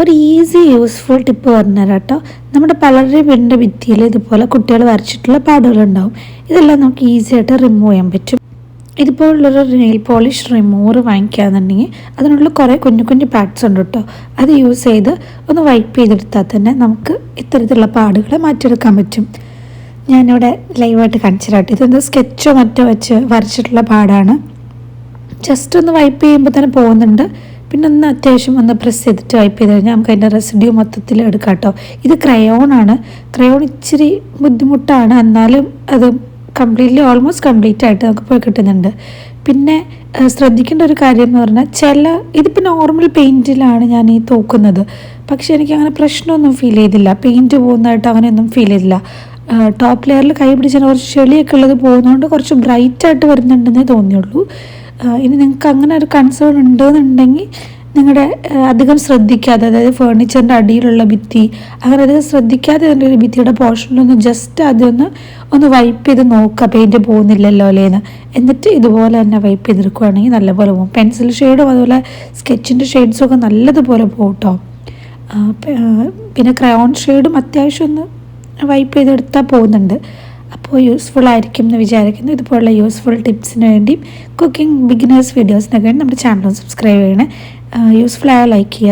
ഒരു easy useful tip പറഞ്ഞുതരാം കേട്ടോ. നമ്മുടെ പലരുടെയും വീടിൻ്റെ ഭിത്തിയിൽ ഇതുപോലെ കുട്ടികൾ വരച്ചിട്ടുള്ള പാടുകളുണ്ടാവും. ഇതെല്ലാം നമുക്ക് ഈസി ആയിട്ട് റിമൂവ് ചെയ്യാൻ പറ്റും. ഇതുപോലുള്ളൊരു നെയിൽ പോളിഷ് റിമൂവർ വാങ്ങിക്കുകയാണെന്നുണ്ടെങ്കിൽ അതിനുള്ള കുറേ കുഞ്ഞു കുഞ്ഞു പാഡ്സ് ഉണ്ട് കേട്ടോ. അത് യൂസ് ചെയ്ത് ഒന്ന് വൈപ്പ് ചെയ്തെടുത്താൽ തന്നെ നമുക്ക് ഇത്തരത്തിലുള്ള പാടുകളെ മാറ്റിയെടുക്കാൻ പറ്റും. ഞാനിവിടെ ലൈവായിട്ട് കാണിച്ചു തരാം. ഇതെന്താ സ്കെച്ചോ മറ്റോ വെച്ച് വരച്ചിട്ടുള്ള പാടാണ്. ജസ്റ്റ് ഒന്ന് വൈപ്പ് ചെയ്യുമ്പോൾ തന്നെ പോകുന്നുണ്ട്. പിന്നെ ഒന്ന് അത്യാവശ്യം ഒന്ന് പ്രസ് ചെയ്തിട്ട് വൈപ്പ് ചെയ്ത് കഴിഞ്ഞാൽ നമുക്ക് അതിൻ്റെ റെസിഡ്യൂ മൊത്തത്തിൽ എടുക്കാം കേട്ടോ. ഇത് ക്രയോണാണ്. ക്രയോൺ ഇച്ചിരി ബുദ്ധിമുട്ടാണ്, എന്നാലും അത് ഓൾമോസ്റ്റ് കംപ്ലീറ്റ് ആയിട്ട് നമുക്ക് പോയി കിട്ടുന്നുണ്ട്. പിന്നെ ശ്രദ്ധിക്കേണ്ട ഒരു കാര്യം എന്ന് പറഞ്ഞാൽ ഇതിപ്പോൾ നോർമൽ പെയിൻറ്റിലാണ് ഞാൻ ഈ തൂക്കുന്നത്. പക്ഷേ എനിക്ക് അങ്ങനെ പ്രശ്നമൊന്നും ഫീൽ ചെയ്തില്ല. പെയിൻറ്റ് പോകുന്നതായിട്ട് അങ്ങനെയൊന്നും ഫീൽ ചെയ്തില്ല. ടോപ്പ് ലെയറിൽ കൈ പിടിച്ചാൽ കുറച്ച് ചെളിയൊക്കെ ഉള്ളത് പോകുന്നതുകൊണ്ട് കുറച്ച് ബ്രൈറ്റായിട്ട് വരുന്നുണ്ടെന്നേ തോന്നിയുള്ളൂ. ഇനി നിങ്ങൾക്ക് അങ്ങനെ ഒരു കൺസേൺ ഉണ്ടെന്നുണ്ടെങ്കിൽ നിങ്ങളുടെ അധികം ശ്രദ്ധിക്കാതെ, അതായത് ഫേർണിച്ചറിൻ്റെ അടിയിലുള്ള ഭിത്തി അങ്ങനെ അധികം ശ്രദ്ധിക്കാതെ അതിൻ്റെ ഒരു ഭിത്തിയുടെ പോർഷനിലൊന്ന് ജസ്റ്റ് ഒന്ന് വൈപ്പ് ചെയ്ത് നോക്കുക, പെയിൻറ്റ് പോകുന്നില്ലല്ലോ അല്ലേന്ന്. എന്നിട്ട് ഇതുപോലെ തന്നെ വൈപ്പ് ചെയ്തെടുക്കുകയാണെങ്കിൽ നല്ലപോലെ പോകും. പെൻസിൽ ഷെയ്ഡും അതുപോലെ സ്കെച്ചിൻ്റെ ഷെയ്ഡ്സും ഒക്കെ നല്ലതുപോലെ പോകും കേട്ടോ. പിന്നെ ക്രയോൺ ഷെയ്ഡും അത്യാവശ്യം ഒന്ന് വൈപ്പ് ചെയ്തെടുത്താൽ പോകുന്നുണ്ട്. അപ്പോൾ യൂസ്ഫുൾ ആയിരിക്കും എന്ന് വിചാരിക്കുന്നു. ഇതുപോലുള്ള യൂസ്ഫുൾ ടിപ്സിന് വേണ്ടിയും കുക്കിംഗ് ബിഗിനേഴ്സ് വീഡിയോസിനൊക്കെ വേണ്ടി നമ്മുടെ ചാനൽ സബ്സ്ക്രൈബ് ചെയ്യണേ. യൂസ്ഫുൾ ആയ ലൈക്ക് ചെയ്യുക.